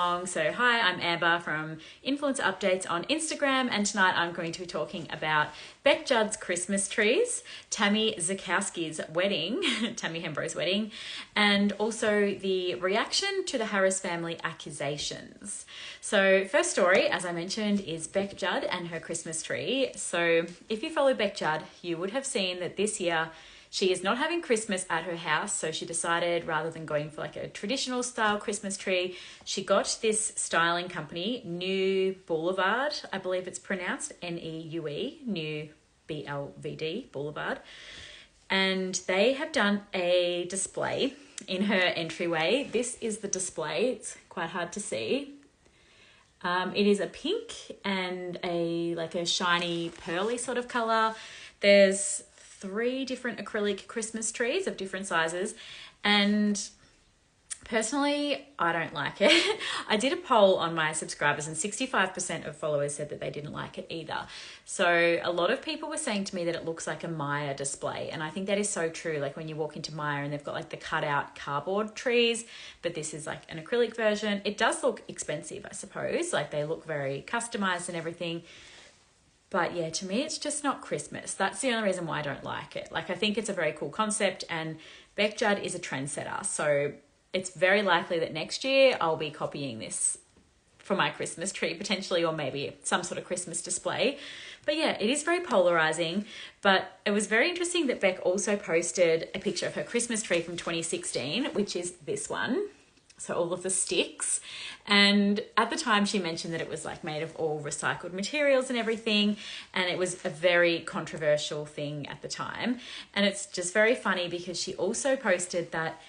So hi, I'm Amber from Influencer Updates on Instagram, and tonight I'm going to be talking about Bec Judd's Christmas trees, Tammy Zukowski's wedding, Tammy Hembrow's wedding, and also the reaction to the Harris family accusations. So first story, as I mentioned, is Bec Judd and her Christmas tree. So if you follow Bec Judd, you would have seen that this year she is not having Christmas at her house, so she decided rather than going for like a traditional style Christmas tree, she got this styling company, New Boulevard, I believe it's pronounced, N-E-U-E, New B-L-V-D, Boulevard. And they have done a display in her entryway. This is the display, it's quite hard to see. It is a pink and a shiny pearly sort of colour. There's 3 different acrylic Christmas trees of different sizes, and personally I don't like it. I did a poll on my subscribers and 65% of followers said that they didn't like it either. So a lot of people were saying to me that it looks like a Maya display, and I think that is so true. Like when you walk into Maya and they've got like the cut out cardboard trees, but this is like an acrylic version. It does look expensive, I suppose, like they look very customized and everything. But yeah, to me, it's just not Christmas. That's the only reason why I don't like it. Like, I think it's a very cool concept, and Bec Judd is a trendsetter. So it's very likely that next year I'll be copying this for my Christmas tree, potentially, or maybe some sort of Christmas display. But yeah, it is very polarizing. But it was very interesting that Bec also posted a picture of her Christmas tree from 2016, which is this one. So all of the sticks. And at the time she mentioned that it was like made of all recycled materials and everything. And it was a very controversial thing at the time. And it's just very funny because she also posted that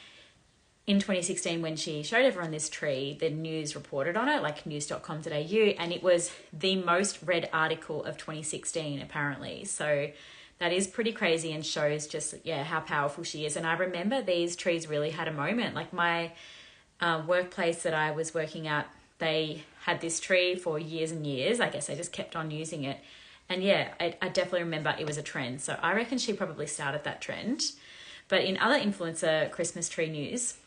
in 2016 when she showed everyone this tree, the news reported on it, like news.com.au, and it was the most read article of 2016 apparently. So that is pretty crazy and shows just, yeah, how powerful she is. And I remember these trees really had a moment. Like my workplace that I was working at, they had this tree for years and years. I guess they just kept on using it. And yeah, I definitely remember it was a trend. So I reckon she probably started that trend. But in other influencer Christmas tree news,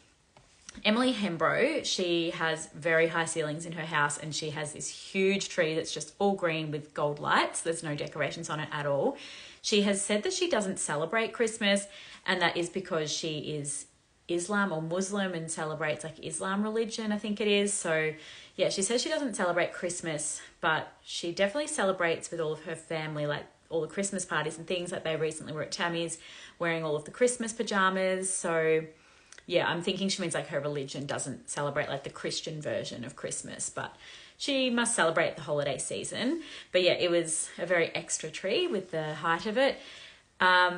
Emilee Hembrow, she has very high ceilings in her house, and she has this huge tree that's just all green with gold lights. There's no decorations on it at all. She has said that she doesn't celebrate Christmas, and that is because she is Islam or Muslim and celebrates like Islam religion, I think it is. So yeah, she says she doesn't celebrate Christmas, but she definitely celebrates with all of her family, like all the Christmas parties and things. Like they recently were at Tammy's wearing all of the Christmas pajamas. So yeah, I'm thinking she means like her religion doesn't celebrate like the Christian version of Christmas, but she must celebrate the holiday season. But yeah, it was a very extra tree with the height of it.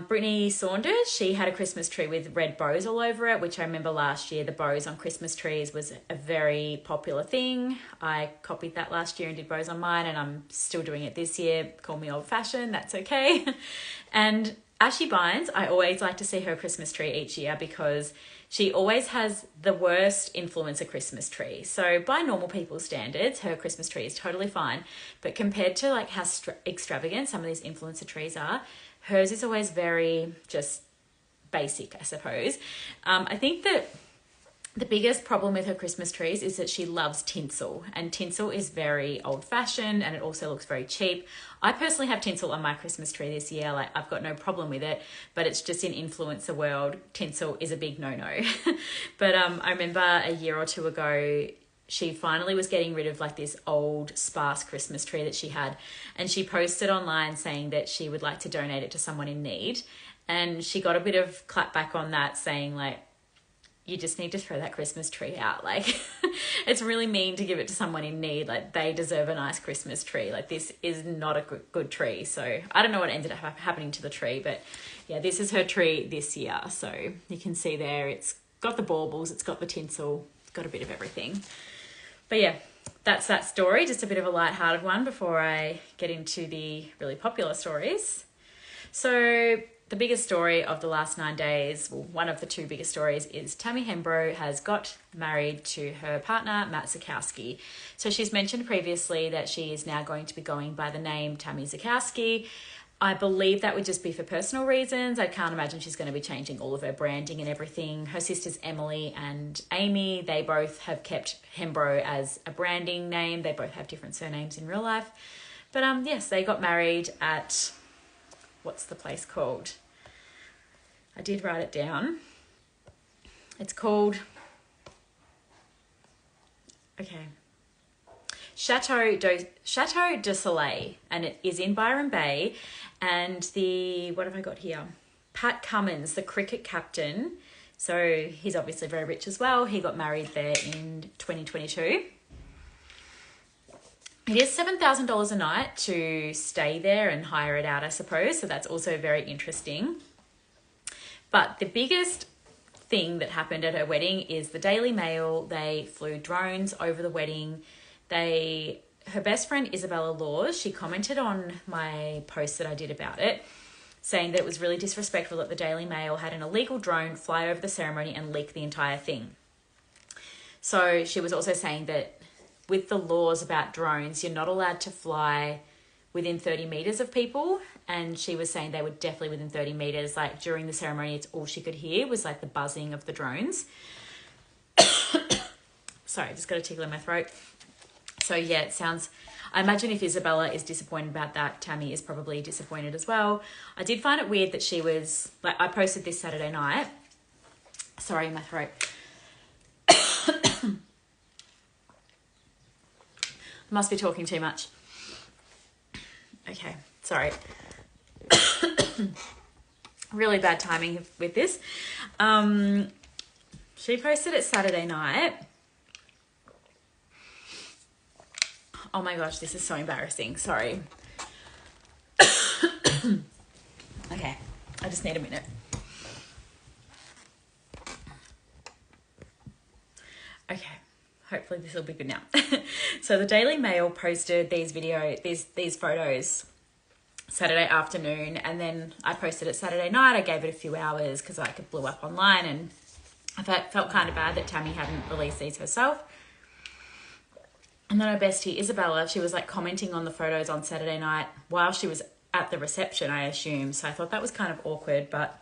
Brittany Saunders, she had a Christmas tree with red bows all over it, which I remember last year, the bows on Christmas trees was a very popular thing. I copied that last year and did bows on mine, and I'm still doing it this year. Call me old fashioned, that's okay. And Ashy, I always like to see her Christmas tree each year because she always has the worst influencer Christmas tree. So by normal people's standards, her Christmas tree is totally fine. But compared to like how extravagant some of these influencer trees are, hers is always very just basic, I suppose. I think that the biggest problem with her Christmas trees is that she loves tinsel, and tinsel is very old-fashioned and it also looks very cheap. I personally have tinsel on my Christmas tree this year. Like, I've got no problem with it, but it's just in influencer world, tinsel is a big no-no. But I remember a year or two ago, she finally was getting rid of like this old sparse Christmas tree that she had, and she posted online saying that she would like to donate it to someone in need. And she got a bit of clapback on that, saying like, you just need to throw that Christmas tree out. Like, it's really mean to give it to someone in need. Like, they deserve a nice Christmas tree. Like, this is not a good tree. So I don't know what ended up happening to the tree, but yeah, this is her tree this year. So you can see there, it's got the baubles, it's got the tinsel, it's got a bit of everything. But yeah, that's that story. Just a bit of a lighthearted one before I get into the really popular stories. So the biggest story of the last 9 days, well, one of the 2 biggest stories, is Tammy Hembrow has got married to her partner, Matt Zukowski. So she's mentioned previously that she is now going to be going by the name Tammy Zukowski. I believe that would just be for personal reasons. I can't imagine she's going to be changing all of her branding and everything. Her sisters Emilee and Amy, they both have kept Hembrow as a branding name. They both have different surnames in real life. But yes, they got married at, what's the place called? I did write it down. It's called, okay, Chateau de Soleil, and it is in Byron Bay. And what have I got here? Pat Cummins, the cricket captain. So he's obviously very rich as well. He got married there in 2022. It is $7,000 a night to stay there and hire it out, I suppose. So that's also very interesting. But the biggest thing that happened at her wedding is the Daily Mail. They flew drones over the wedding. Her best friend Isabella Laws, she commented on my post that I did about it, saying that it was really disrespectful that the Daily Mail had an illegal drone fly over the ceremony and leak the entire thing. So she was also saying that with the laws about drones, you're not allowed to fly within 30 meters of people. And she was saying they were definitely within 30 meters. Like during the ceremony, it's all she could hear was like the buzzing of the drones. Sorry, I just got a tickle in my throat. So yeah, I imagine if Isabella is disappointed about that, Tammy is probably disappointed as well. I did find it weird that she was, like, I posted this Saturday night. Sorry, my throat. Must be talking too much. Okay, sorry. Really bad timing with this. She posted it Saturday night. Oh my gosh, this is so embarrassing. Sorry. Okay, I just need a minute. Okay, hopefully this will be good now. So the Daily Mail posted these photos Saturday afternoon, and then I posted it Saturday night. I gave it a few hours because like it blew up online, and I felt kind of bad that Tammy hadn't released these herself. And then her bestie, Isabella, she was like commenting on the photos on Saturday night while she was at the reception, I assume. So I thought that was kind of awkward, but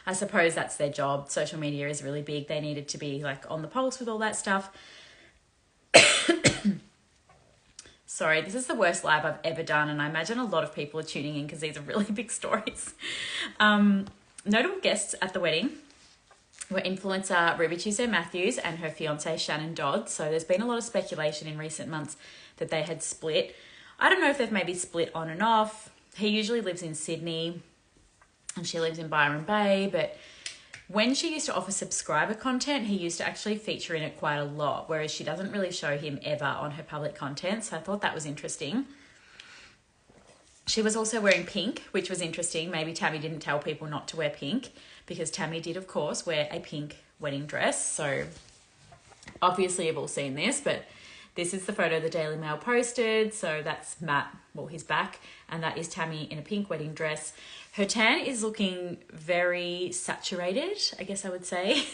I suppose that's their job. Social media is really big. They needed to be like on the pulse with all that stuff. Sorry, this is the worst live I've ever done, and I imagine a lot of people are tuning in because these are really big stories. Notable guests at the wedding were influencer Ruby Tuesday Matthews and her fiance Shannon Dodd. So there's been a lot of speculation in recent months that they had split. I don't know if they've maybe split on and off. He usually lives in Sydney and she lives in Byron Bay, but when she used to offer subscriber content, he used to actually feature in it quite a lot, whereas she doesn't really show him ever on her public content. So I thought that was interesting. She was also wearing pink, which was interesting. Maybe Tammy didn't tell people not to wear pink, because Tammy did, of course, wear a pink wedding dress. So obviously you've all seen this, but this is the photo the Daily Mail posted. So that's Matt, well, he's back, and that is Tammy in a pink wedding dress. Her tan is looking very saturated, I guess I would say,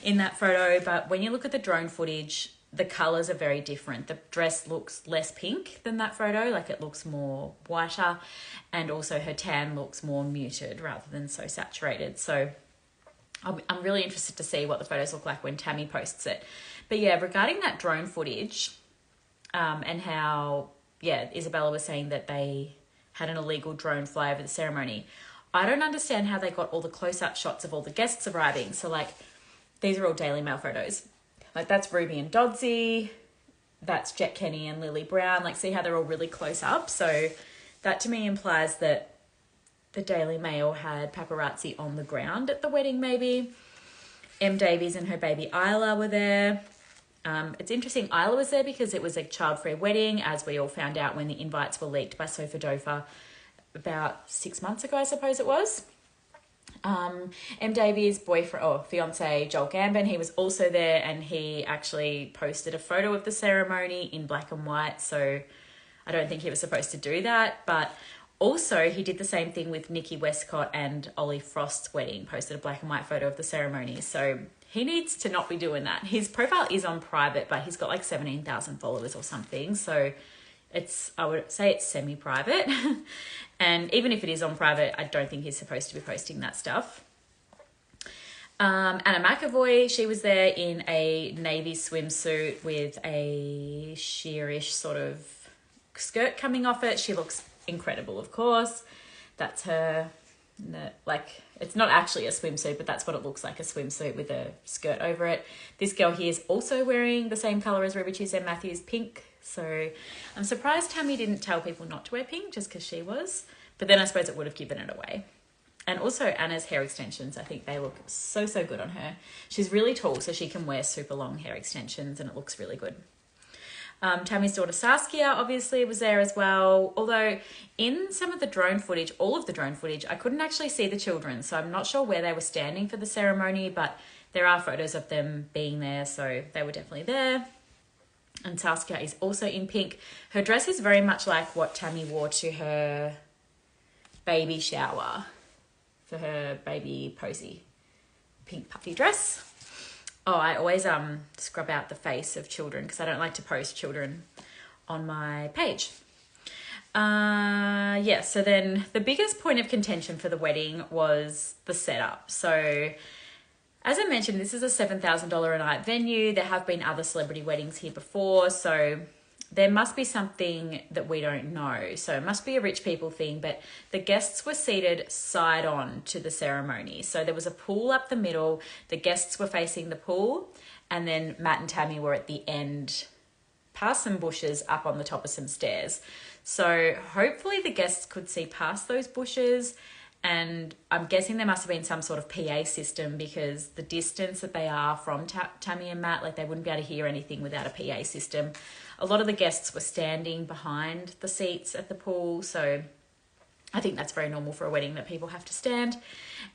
in that photo. But when you look at the drone footage, the colours are very different. The dress looks less pink than that photo, like it looks more whiter, and also her tan looks more muted rather than so saturated. So I'm really interested to see what the photos look like when Tammy posts it. But yeah, regarding that drone footage and how, yeah, Isabella was saying that they had an illegal drone fly over the ceremony. I don't understand how they got all the close-up shots of all the guests arriving. So like, these are all Daily Mail photos. Like that's Ruby and Dodsey, that's Jet Kenny and Lily Brown. Like see how they're all really close up. So that to me implies that the Daily Mail had paparazzi on the ground at the wedding maybe. M Davies and her baby Isla were there. It's interesting, Isla was there because it was a child-free wedding, as we all found out when the invites were leaked by Sofa Dofa about 6 months ago, I suppose it was. M Davies' boyfriend or fiance Joel Gambon, he was also there, and he actually posted a photo of the ceremony in black and white. So I don't think he was supposed to do that, but also he did the same thing with Nikki Westcott and Ollie Frost's wedding, posted a black and white photo of the ceremony. So he needs to not be doing that. His profile is on private, but he's got like 17,000 followers or something. So I would say it's semi-private. And even if it is on private, I don't think he's supposed to be posting that stuff. Anna McAvoy, she was there in a navy swimsuit with a sheerish sort of skirt coming off it. She looks incredible, of course. That's her, it's not actually a swimsuit, but that's what it looks like, a swimsuit with a skirt over it. This girl here is also wearing the same colour as Ruby Tuesday Matthews, pink. So I'm surprised Tammy didn't tell people not to wear pink just because she was. But then I suppose it would have given it away. And also Anna's hair extensions, I think they look so, so good on her. She's really tall, so she can wear super long hair extensions and it looks really good. Tammy's daughter Saskia obviously was there as well. Although in some of the drone footage, all of the drone footage, I couldn't actually see the children. So I'm not sure where they were standing for the ceremony, but there are photos of them being there. So they were definitely there. And Saskia is also in pink. Her dress is very much like what Tammy wore to her baby shower for her baby posy. Pink puffy dress. Oh, I always scrub out the face of children because I don't like to post children on my page. Yeah, so then the biggest point of contention for the wedding was the setup. So as I mentioned, this is a $7,000 a night venue. There have been other celebrity weddings here before, so there must be something that we don't know. So it must be a rich people thing, but the guests were seated side on to the ceremony. So there was a pool up the middle. The guests were facing the pool, and then Matt and Tammy were at the end, past some bushes, up on the top of some stairs. So hopefully the guests could see past those bushes. And I'm guessing there must have been some sort of PA system because the distance that they are from Tammy and Matt, like they wouldn't be able to hear anything without a PA system. A lot of the guests were standing behind the seats at the pool. So I think that's very normal for a wedding that people have to stand.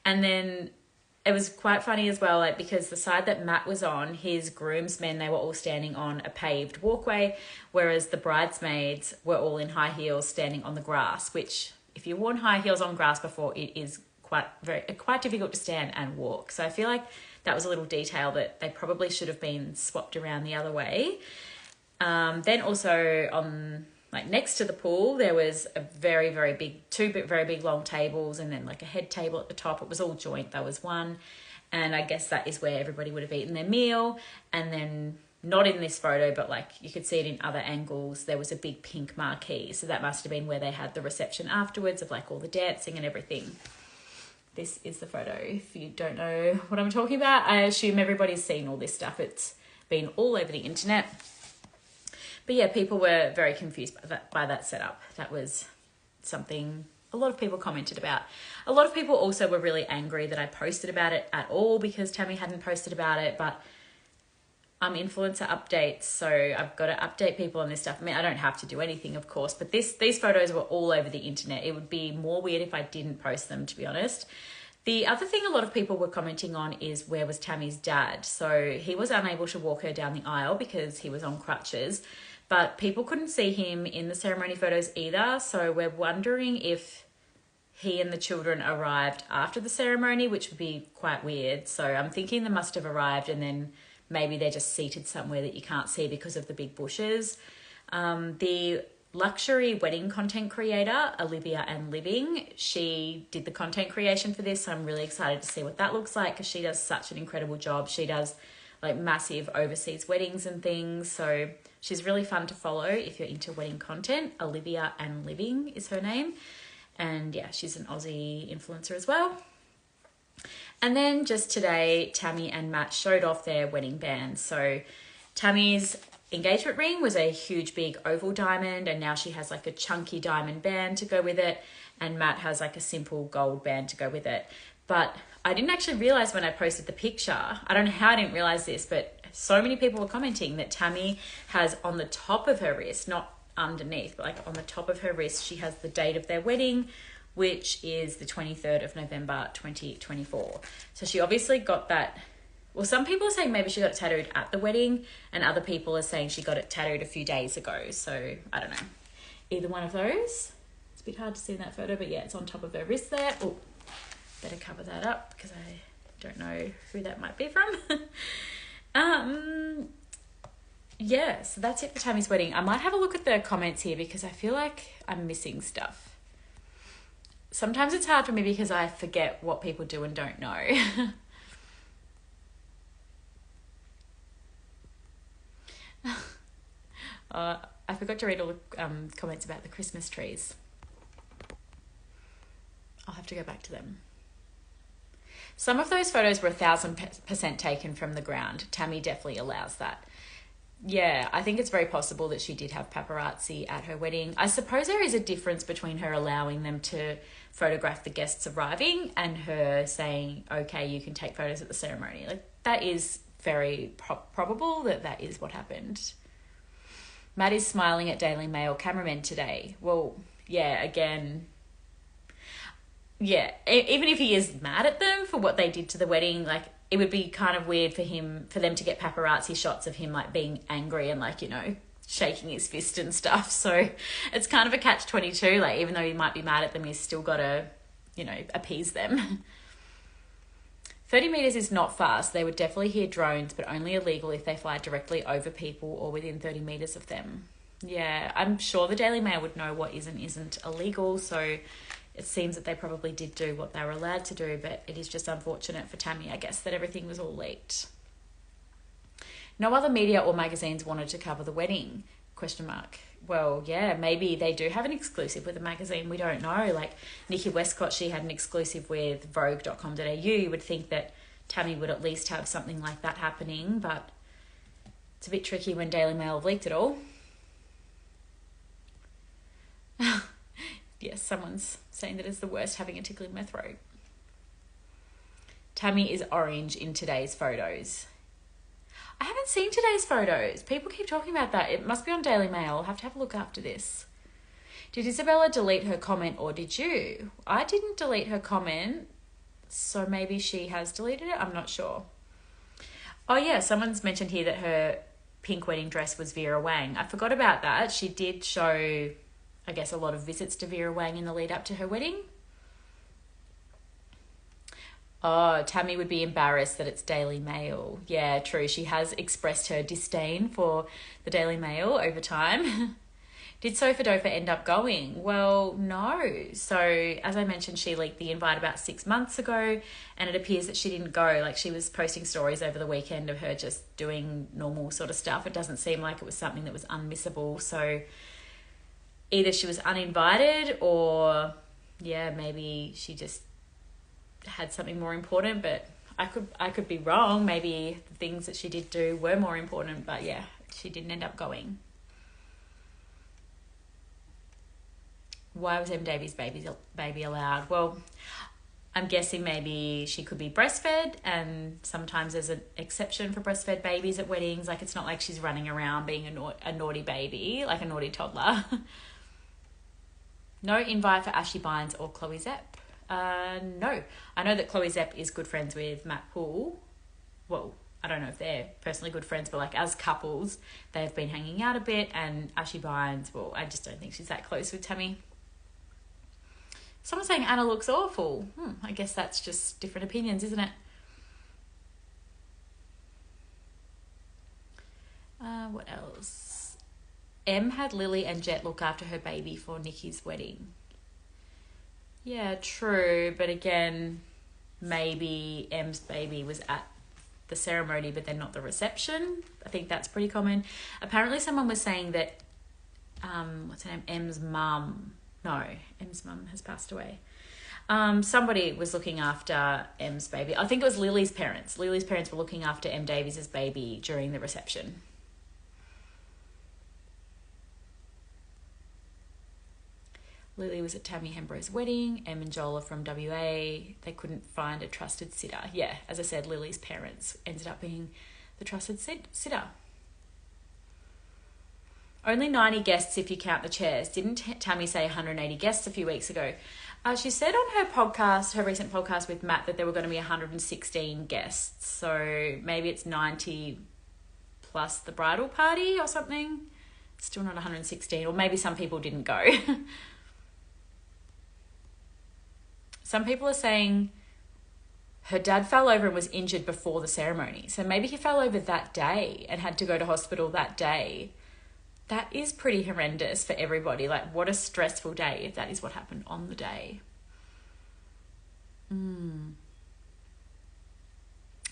And then it was quite funny as well, like because the side that Matt was on, his groomsmen, they were all standing on a paved walkway, whereas the bridesmaids were all in high heels standing on the grass, which if you've worn high heels on grass before, it is quite difficult to stand and walk. So I feel like that was a little detail that they probably should have been swapped around the other way. Then also on next to the pool, there was a two very big long tables and then like a head table at the top. It was all joint. That was one. And I guess that is where everybody would have eaten their meal. And then not in this photo, but like you could see it in other angles, there was a big pink marquee. So that must have been where they had the reception afterwards of like all the dancing and everything. This is the photo. If you don't know what I'm talking about, I assume everybody's seen all this stuff. It's been all over the internet. But yeah, people were very confused by that setup. That was something a lot of people commented about. A lot of people also were really angry that I posted about it at all because Tammy hadn't posted about it, but I'm influencer updates, so I've got to update people on this stuff. I mean, I don't have to do anything, of course, but these photos were all over the internet. It would be more weird if I didn't post them, to be honest. The other thing a lot of people were commenting on is where was Tammy's dad? So he was unable to walk her down the aisle because he was on crutches, but people couldn't see him in the ceremony photos either. So we're wondering if he and the children arrived after the ceremony, which would be quite weird. So I'm thinking they must have arrived and then maybe they're just seated somewhere that you can't see because of the big bushes. The luxury wedding content creator, Olivia and Living, she did the content creation for this. So I'm really excited to see what that looks like because she does such an incredible job. She does like massive overseas weddings and things. So she's really fun to follow if you're into wedding content. Olivia and Living is her name. And yeah, she's an Aussie influencer as well. And then just today, Tammy and Matt showed off their wedding bands. So Tammy's engagement ring was a huge big oval diamond, and now she has like a chunky diamond band to go with it. And Matt has like a simple gold band to go with it. But I didn't actually realize when I posted the picture, I don't know how I didn't realize this, but so many people were commenting that Tammy has on the top of her wrist, not underneath, but like on the top of her wrist, she has the date of their wedding, which is the 23rd of November, 2024. So she obviously got that. Well, some people are saying maybe she got it tattooed at the wedding, and other people are saying she got it tattooed a few days ago. So I don't know. Either one of those. It's a bit hard to see in that photo, but yeah, it's on top of her wrist there. Oh, better cover that up because I don't know who that might be from. Yeah, so that's it for Tammy's wedding. I might have a look at the comments here because I feel like I'm missing stuff. Sometimes it's hard for me because I forget what people do and don't know. I forgot to read all the comments about the Christmas trees. I'll have to go back to them. Some of those photos were 1,000% taken from the ground. Tammy definitely allows that. Yeah, I think it's very possible that she did have paparazzi at her wedding. I suppose there is a difference between her allowing them to photograph the guests arriving and her saying, okay, you can take photos at the ceremony. Like, that is very probable that that is what happened. Matt is smiling at Daily Mail cameramen today. Well, yeah, again, yeah, even if he is mad at them for what they did to the wedding, like, it would be kind of weird for them to get paparazzi shots of him, like, being angry and, like, you know, shaking his fist and stuff. So it's kind of a catch-22. Like, even though he might be mad at them, he's still got to, you know, appease them. 30 metres is not fast. They would definitely hear drones, but only illegal if they fly directly over people or within 30 metres of them. Yeah, I'm sure the Daily Mail would know what isn't illegal, so it seems that they probably did do what they were allowed to do, but it is just unfortunate for Tammy, I guess, that everything was all leaked. No other media or magazines wanted to cover the wedding, ? Well, yeah, maybe they do have an exclusive with a magazine. We don't know. Like, Nikki Westcott, she had an exclusive with Vogue.com.au. You would think that Tammy would at least have something like that happening, but it's a bit tricky when Daily Mail have leaked it all. Yes, someone's saying that it's the worst having a tickle in my throat. Tammy is orange in today's photos. I haven't seen today's photos. People keep talking about that. It must be on Daily Mail. I'll have to have a look after this. Did Isabella delete her comment or did you? I didn't delete her comment, so maybe she has deleted it. I'm not sure. Oh yeah, someone's mentioned here that her pink wedding dress was Vera Wang. I forgot about that. She did show, I guess, a lot of visits to Vera Wang in the lead up to her wedding. Oh, Tammy would be embarrassed that it's Daily Mail. Yeah, true. She has expressed her disdain for the Daily Mail over time. Did Sofa Dofa end up going? Well, no. So, as I mentioned, she leaked the invite about 6 months ago, and it appears that she didn't go. Like, she was posting stories over the weekend of her just doing normal sort of stuff. It doesn't seem like it was something that was unmissable. So, either she was uninvited or, yeah, maybe she just had something more important, but I could be wrong. Maybe the things that she did do were more important, but yeah, she didn't end up going. Why was M. Davies' baby allowed? Well, I'm guessing maybe she could be breastfed, and sometimes there's an exception for breastfed babies at weddings. Like, it's not like she's running around being a naughty baby, like a naughty toddler. No invite for Ashy Bynes or Chloe Zepp. No. I know that Chloe Zepp is good friends with Matt Poole. Well, I don't know if they're personally good friends, but like as couples, they've been hanging out a bit, and Ashy Bynes, well, I just don't think she's that close with Tammy. Someone's saying Anna looks awful. I guess that's just different opinions, isn't it? What else? Em had Lily and Jet look after her baby for Nikki's wedding. Yeah, true. But again, maybe Em's baby was at the ceremony, but then not the reception. I think that's pretty common. Apparently someone was saying that, what's her name? Em's mum has passed away. Somebody was looking after Em's baby. I think it was Lily's parents. Lily's parents were looking after Em Davies' baby during the reception. Lily was at Tammy Hembrow's wedding. Em and Joel are from WA. They couldn't find a trusted sitter. Yeah, as I said, Lily's parents ended up being the trusted sitter. Only 90 guests if you count the chairs. Didn't Tammy say 180 guests a few weeks ago? She said on her podcast, her recent podcast with Matt, that there were going to be 116 guests. So maybe it's 90 plus the bridal party or something. Still not 116. Or maybe some people didn't go. Some people are saying her dad fell over and was injured before the ceremony. So maybe he fell over that day and had to go to hospital that day. That is pretty horrendous for everybody. Like, what a stressful day if that is what happened on the day.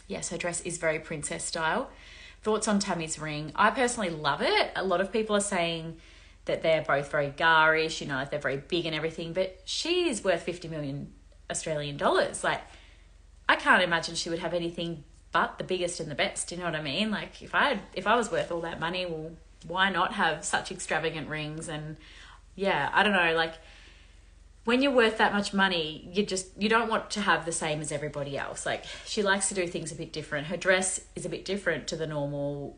Yes, her dress is very princess style. Thoughts on Tammy's ring? I personally love it. A lot of people are saying that they're both very garish, you know, like they're very big and everything, but she's worth 50 million Australian dollars. Like, I can't imagine she would have anything but the biggest and the best, you know what I mean? Like, if I was worth all that money, well, why not have such extravagant rings? And yeah, I don't know, like, when you're worth that much money, you don't want to have the same as everybody else. Like, she likes to do things a bit different. Her dress is a bit different to the normal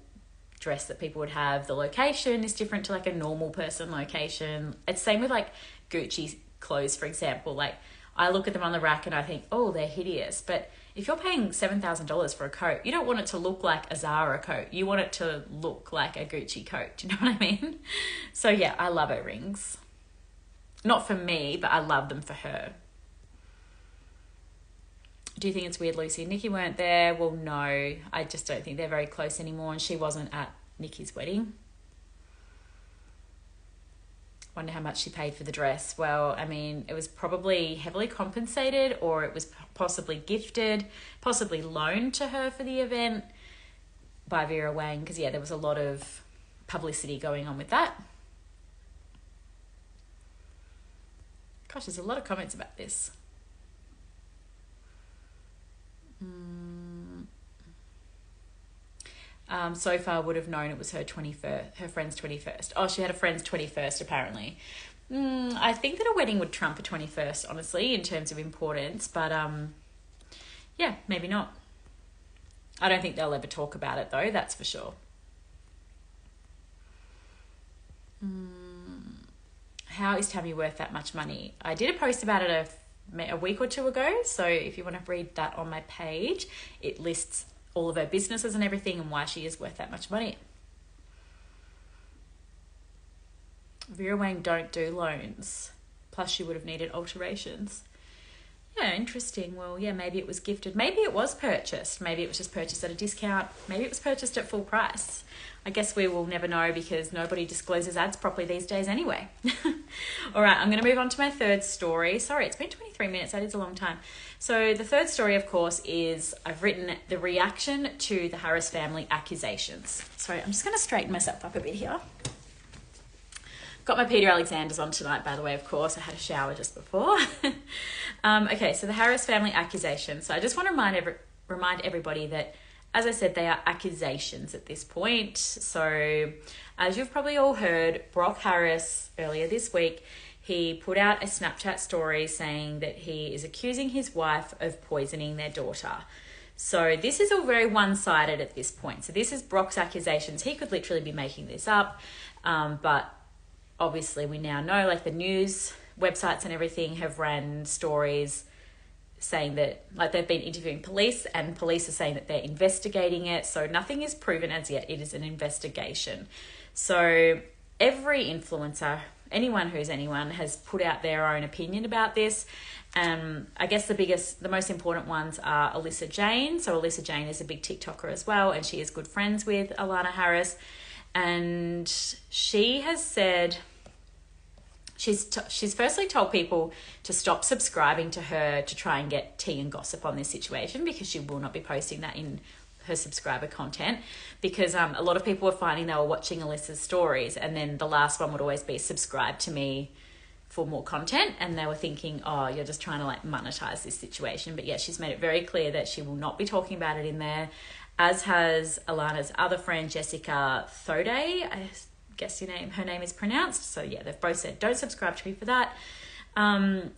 dress that people would have. The location is different to like a normal person location. It's same with like Gucci clothes, for example. Like, I look at them on the rack and I think, oh, they're hideous. But if you're paying $7,000 for a coat, you don't want it to look like a Zara coat. You want it to look like a Gucci coat. Do you know what I mean? So yeah, I love her rings. Not for me, but I love them for her. Do you think it's weird Lucy and Nikki weren't there? Well, no. I just don't think they're very close anymore, and she wasn't at Nikki's wedding. Wonder how much she paid for the dress. Well, I mean, it was probably heavily compensated, or it was possibly gifted, possibly loaned to her for the event by Vera Wang, because yeah, there was a lot of publicity going on with that. Gosh, there's a lot of comments about this. So far would have known it was her friend's 21st. Oh, she had a friend's 21st apparently. I think that a wedding would trump a 21st, honestly, in terms of importance. But yeah, maybe not. I don't think they'll ever talk about it though, that's for sure. How is Tammy worth that much money? I did a post about it a week or two ago. So if you want to read that on my page, it lists all of her businesses and everything and why she is worth that much money. Vera Wang don't do loans. Plus she would have needed alterations. Yeah, interesting. Well, yeah, maybe it was gifted. Maybe it was purchased. Maybe it was just purchased at a discount. Maybe it was purchased at full price. I guess we will never know because nobody discloses ads properly these days anyway. All right, I'm going to move on to my third story. Sorry, it's been 23 minutes. That is a long time. So the third story, of course, is I've written the reaction to the Harris family accusations. Sorry, I'm just going to straighten myself up a bit here. Got my Peter Alexander's on tonight, by the way, of course. I had a shower just before. Okay, so the Harris family accusations. So I just want to remind everybody that, as I said, they are accusations at this point. So as you've probably all heard, Brock Harris, earlier this week, he put out a Snapchat story saying that he is accusing his wife of poisoning their daughter. So this is all very one-sided at this point. So this is Brock's accusations. He could literally be making this up, but obviously we now know, like, the news websites and everything have ran stories saying that, like, they've been interviewing police and police are saying that they're investigating it. So nothing is proven as yet. It is an investigation. So every influencer, anyone who's anyone, has put out their own opinion about this. I guess the most important ones are Alyssa Jane. So Alyssa Jane is a big TikToker as well, and she is good friends with Alana Harris. And she has said she's firstly told people to stop subscribing to her to try and get tea and gossip on this situation, because she will not be posting that in her subscriber content, because a lot of people were finding they were watching Alyssa's stories and then the last one would always be subscribe to me for more content, and they were thinking, oh, you're just trying to like monetize this situation. But yeah, she's made it very clear that she will not be talking about it in there, as has Alana's other friend Jessica Thode, I guess her name is pronounced. So yeah, they've both said don't subscribe to me for that.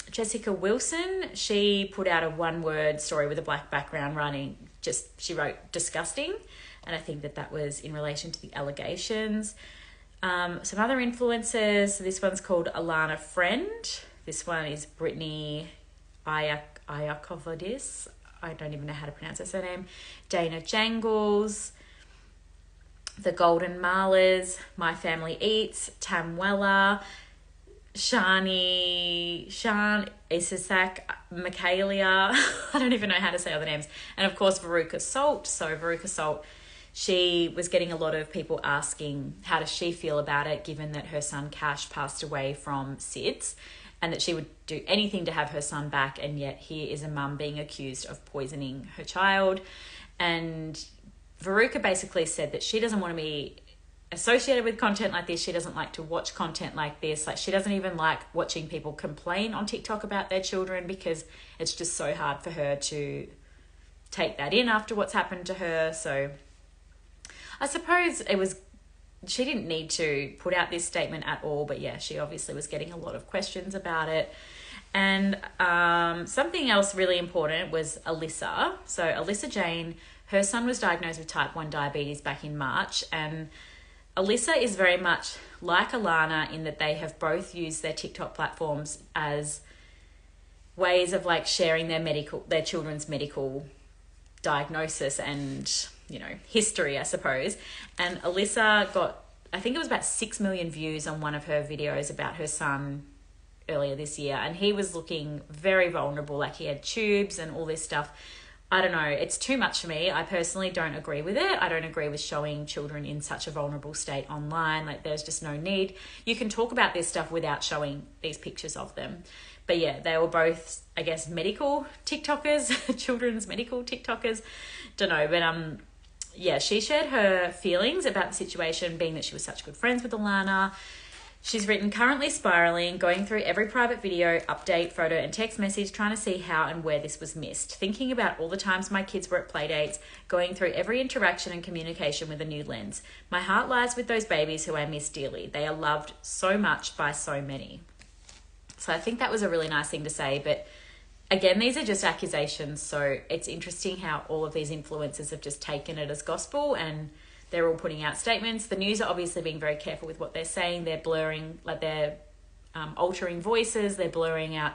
Jessica Wilson, she put out a one-word story with a black background she wrote disgusting, and I think that was in relation to the allegations. Some other influencers, so this one's called Alana Friend. This one is Brittany Iakovadis. I don't even know how to pronounce her surname. Dana Jangles, The Golden Marlers, My Family Eats, Tam Weller, Shan, Isasak, Michaelia, I don't even know how to say other names. And of course, Veruca Salt. So Veruca Salt, she was getting a lot of people asking how does she feel about it, given that her son Cash passed away from SIDS, and that she would do anything to have her son back. And yet here is a mum being accused of poisoning her child. And Veruca basically said that she doesn't want to be associated with content like this. She doesn't like to watch content like this. Like, she doesn't even like watching people complain on TikTok about their children, because it's just so hard for her to take that in after what's happened to her. So I suppose she didn't need to put out this statement at all, but yeah, she obviously was getting a lot of questions about it. And something else really important was Alyssa. So Alyssa Jane, her son was diagnosed with type 1 diabetes back in March, and Alyssa is very much like Alana in that they have both used their TikTok platforms as ways of like sharing their children's medical diagnosis and, you know, history, I suppose. And Alyssa got, I think it was about 6 million views on one of her videos about her son earlier this year, and he was looking very vulnerable, like he had tubes and all this stuff. I don't know, it's too much for me. I personally don't agree with it. I don't agree with showing children in such a vulnerable state online. Like, there's just no need. You can talk about this stuff without showing these pictures of them. But yeah, they were both, I guess, medical TikTokers, children's medical TikTokers. Don't know, but yeah, she shared her feelings about the situation, being that she was such good friends with Alana. She's written, currently spiraling, going through every private video, update, photo and text message, trying to see how and where this was missed. Thinking about all the times my kids were at playdates, going through every interaction and communication with a new lens. My heart lies with those babies who I miss dearly. They are loved so much by so many. So I think that was a really nice thing to say. But again, these are just accusations. So it's interesting how all of these influencers have just taken it as gospel, and they're all putting out statements. The news are obviously being very careful with what they're saying. They're blurring, like they're altering voices. They're blurring out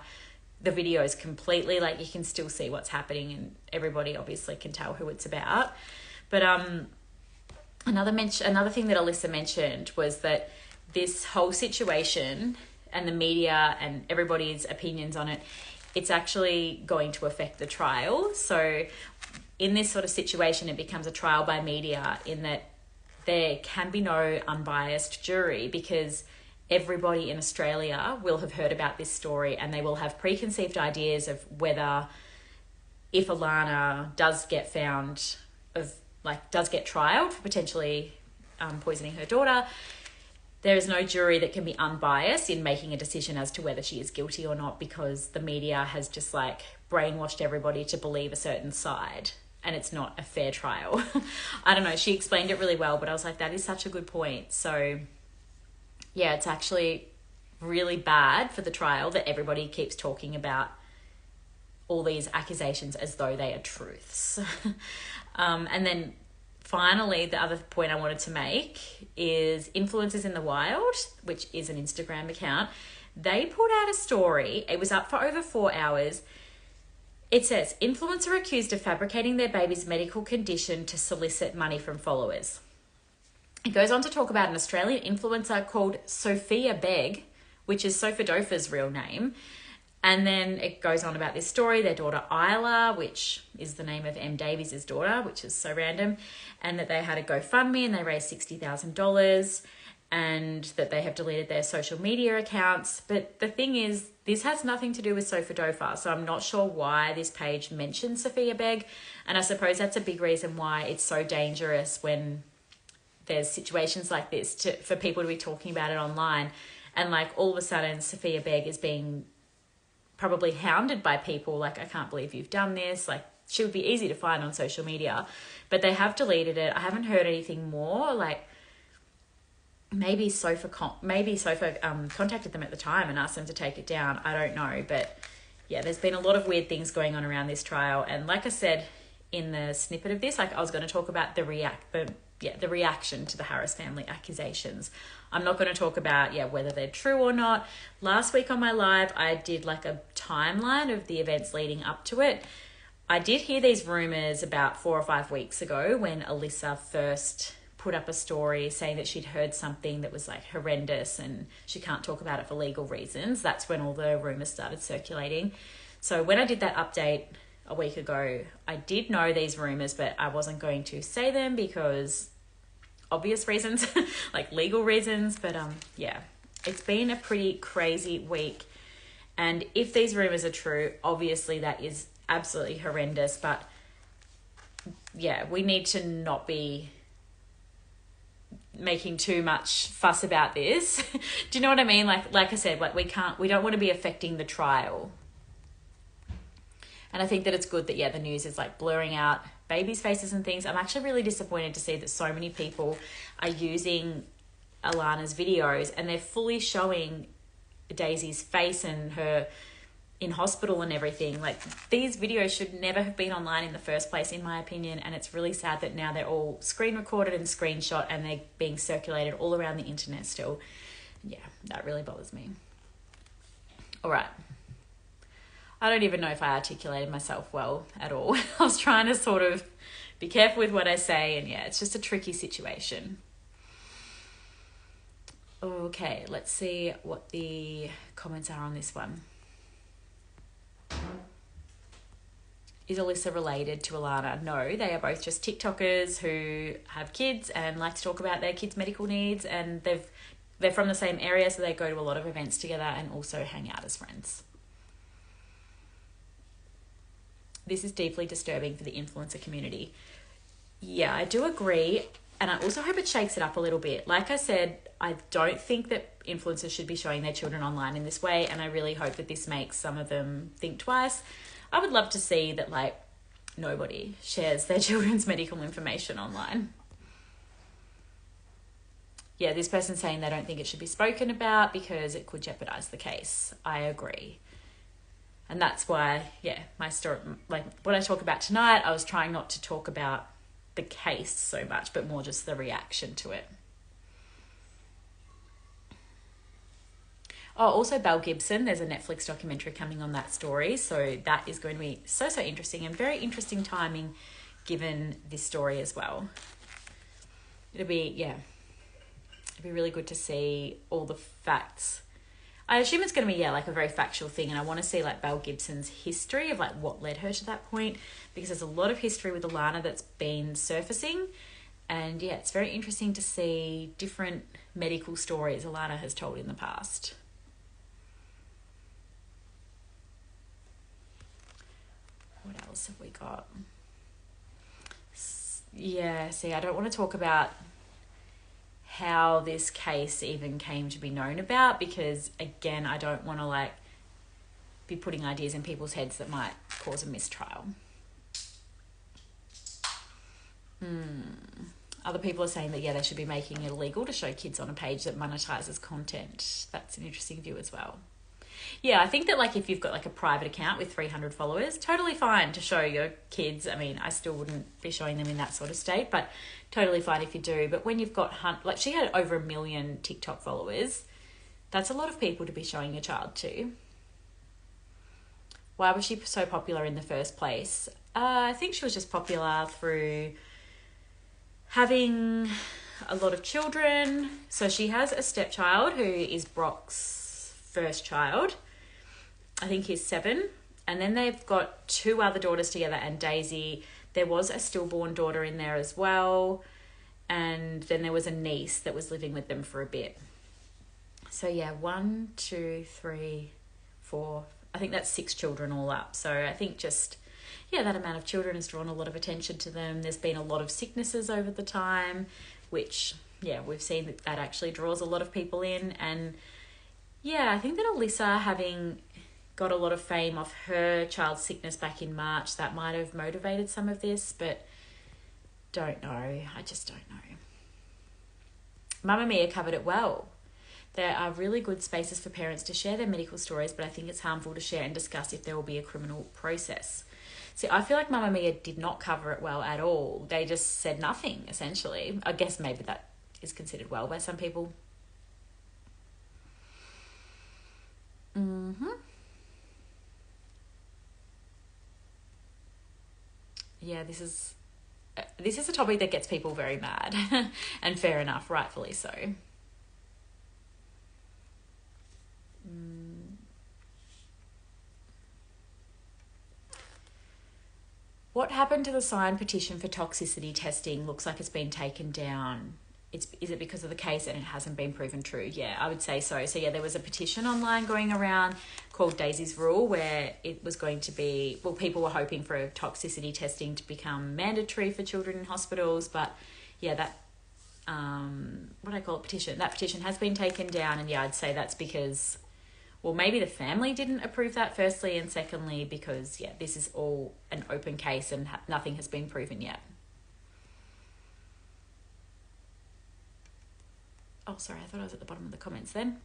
the videos completely. Like, you can still see what's happening, and everybody obviously can tell who it's about. But another thing that Alyssa mentioned was that this whole situation and the media and everybody's opinions on it, it's actually going to affect the trial. So in this sort of situation, it becomes a trial by media, in that there can be no unbiased jury, because everybody in Australia will have heard about this story, and they will have preconceived ideas of whether, if Alana does get found does get trialed for potentially poisoning her daughter, there is no jury that can be unbiased in making a decision as to whether she is guilty or not, because the media has just like brainwashed everybody to believe a certain side, and it's not a fair trial. I don't know, she explained it really well, but I was like, that is such a good point. So yeah, it's actually really bad for the trial that everybody keeps talking about all these accusations as though they are truths. And then finally, the other point I wanted to make is Influencers in the Wild, which is an Instagram account. They put out a story. It was up for over 4 hours. It says, influencer accused of fabricating their baby's medical condition to solicit money from followers. It goes on to talk about an Australian influencer called Sophia Begg, which is Sofadofa's real name. And then it goes on about this story, their daughter Isla, which is the name of M. Davies' daughter, which is so random, and that they had a GoFundMe and they raised $60,000, and that they have deleted their social media accounts. But the thing is, this has nothing to do with Sofadofa, so I'm not sure why this page mentions Sophia Begg, and I suppose that's a big reason why it's so dangerous when there's situations like this for people to be talking about it online, and like all of a sudden Sophia Begg is being probably hounded by people like, I can't believe you've done this. Like, she would be easy to find on social media, but they have deleted it. I haven't heard anything more. Like, maybe Sofa contacted them at the time and asked them to take it down. I don't know, but yeah, there's been a lot of weird things going on around this trial. And like I said in the snippet of this, like, I was going to talk about the reaction to the Harris family accusations. I'm not going to talk about whether they're true or not. Last week on my live, I did like a timeline of the events leading up to it. I did hear these rumors about 4 or 5 weeks ago when Alyssa first put up a story saying that she'd heard something that was like horrendous and she can't talk about it for legal reasons. That's when all the rumors started circulating. So when I did that update a week ago, I did know these rumors, but I wasn't going to say them because obvious reasons, like legal reasons. But yeah, it's been a pretty crazy week. And if these rumors are true, obviously that is absolutely horrendous. But yeah, we need to not be making too much fuss about this. Do you know what I mean? Like I said, like we don't want to be affecting the trial. And I think that it's good that, yeah, the news is like blurring out babies' faces and things. I'm actually really disappointed to see that so many people are using Alana's videos and they're fully showing Daisy's face and her in hospital and everything. Like, these videos should never have been online in the first place, in my opinion. And it's really sad that now they're all screen recorded and screenshot and they're being circulated all around the internet still. Yeah, that really bothers me. All right. I don't even know if I articulated myself well at all. I was trying to sort of be careful with what I say, and yeah, it's just a tricky situation. Okay, let's see what the comments are on this one. Is Alyssa related to Alana? No, they are both just TikTokers who have kids and like to talk about their kids' medical needs, and they're from the same area, so they go to a lot of events together and also hang out as friends. This is deeply disturbing for the influencer community. Yeah, I do agree. And I also hope it shakes it up a little bit. Like I said, I don't think that influencers should be showing their children online in this way. And I really hope that this makes some of them think twice. I would love to see that, like, nobody shares their children's medical information online. Yeah, this person's saying they don't think it should be spoken about because it could jeopardize the case. I agree. And that's why, yeah, my story, like what I talk about tonight, I was trying not to talk about the case so much, but more just the reaction to it. Oh, also Belle Gibson, there's a Netflix documentary coming on that story. So that is going to be so interesting and very interesting timing given this story as well. It'll be really good to see all the facts. I assume it's going to be, yeah, like a very factual thing. And I want to see like Belle Gibson's history of like what led her to that point, because there's a lot of history with Alana that's been surfacing. And yeah, it's very interesting to see different medical stories Alana has told in the past. What else have we got? Yeah, see, I don't want to talk about how this case even came to be known about, because again, I don't want to like be putting ideas in people's heads that might cause a mistrial. Other people are saying that, yeah, they should be making it illegal to show kids on a page that monetizes content. That's an interesting view as well. Yeah, I think that like if you've got like a private account with 300 followers, totally fine to show your kids. I mean, I still wouldn't be showing them in that sort of state, but totally fine if you do. But when you've got, like she had over 1 million TikTok followers, that's a lot of people to be showing your child to. Why was she so popular in the first place? I think she was just popular through having a lot of children. So she has a stepchild who is Brock's first child. I think he's 7. And then they've got 2 other daughters together and Daisy. There was a stillborn daughter in there as well. And then there was a niece that was living with them for a bit. So yeah, 1, 2, 3, 4. I think that's 6 children all up. So I think just, yeah, that amount of children has drawn a lot of attention to them. There's been a lot of sicknesses over the time, which, yeah, we've seen that actually draws a lot of people in. And yeah, I think that Alyssa, having got a lot of fame off her child's sickness back in March, that might have motivated some of this, but don't know. I just don't know. Mamma Mia covered it well. There are really good spaces for parents to share their medical stories, but I think it's harmful to share and discuss if there will be a criminal process. See, I feel like Mamma Mia did not cover it well at all. They just said nothing, essentially. I guess maybe that is considered well by some people. Yeah, this is this is a topic that gets people very mad and fair enough, rightfully so. What happened to the signed petition for toxicity testing? Looks like it's been taken down. Is it because of the case and it hasn't been proven true? Yeah, I would say so. So yeah, there was a petition online going around called Daisy's Rule, where it was going to be, well, people were hoping for toxicity testing to become mandatory for children in hospitals, but yeah, that, what do I call it, petition? That petition has been taken down, and yeah, I'd say that's because, well, maybe the family didn't approve that, firstly, and secondly, because, yeah, this is all an open case and nothing has been proven yet. Oh, sorry, I thought I was at the bottom of the comments then.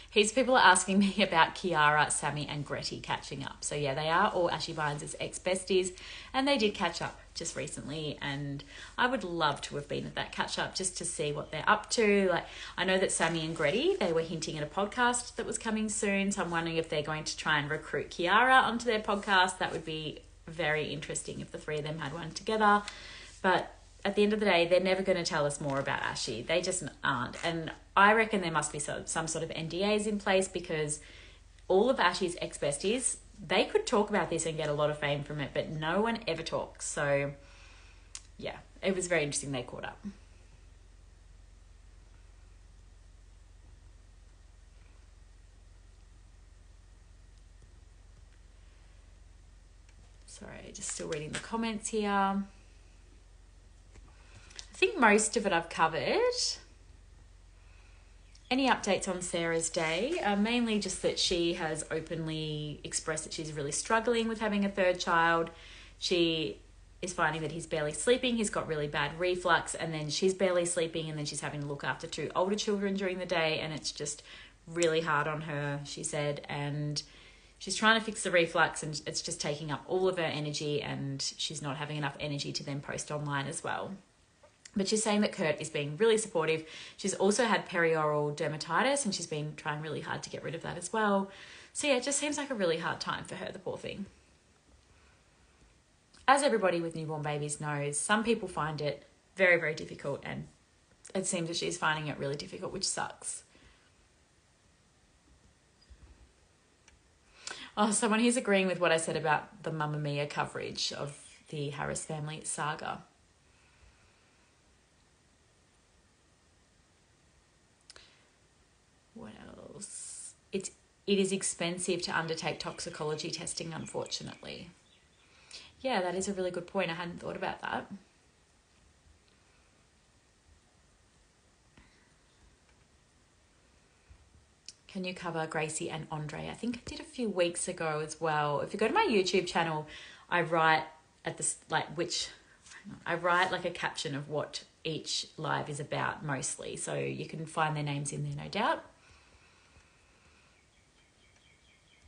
Heaps of people are asking me about Kiara, Sammy and Gretty catching up. So yeah, they are all Ashy Bynes' ex-besties, and they did catch up just recently, and I would love to have been at that catch up just to see what they're up to. Like, I know that Sammy and Gretty, they were hinting at a podcast that was coming soon, so I'm wondering if they're going to try and recruit Kiara onto their podcast. That would be very interesting if the three of them had one together. But at the end of the day, they're never going to tell us more about Ashy. They just aren't. And I reckon there must be some sort of NDAs in place, because all of Ashy's ex-besties, they could talk about this and get a lot of fame from it, but no one ever talks. So yeah, it was very interesting they caught up. Sorry, just still reading the comments here. I think most of it I've covered. Any updates on Sarah's day? Mainly just that she has openly expressed that she's really struggling with having a third child. She is finding that he's barely sleeping. He's got really bad reflux, and then she's barely sleeping, and then she's having to look after 2 older children during the day, and it's just really hard on her, she said. And she's trying to fix the reflux, and it's just taking up all of her energy, and she's not having enough energy to then post online as well. But she's saying that Kurt is being really supportive. She's also had perioral dermatitis, and she's been trying really hard to get rid of that as well. So yeah, it just seems like a really hard time for her, the poor thing. As everybody with newborn babies knows, some people find it very, very difficult, and it seems that she's finding it really difficult, which sucks. Oh, someone here's agreeing with what I said about the Mamma Mia coverage of the Harris family saga. What else? It is expensive to undertake toxicology testing, unfortunately. Yeah, that is a really good point. I hadn't thought about that. Can you cover Gracie and Andre? I think I did a few weeks ago as well. If you go to my YouTube channel, I write at this I write like a caption of what each live is about mostly, so you can find their names in there, no doubt.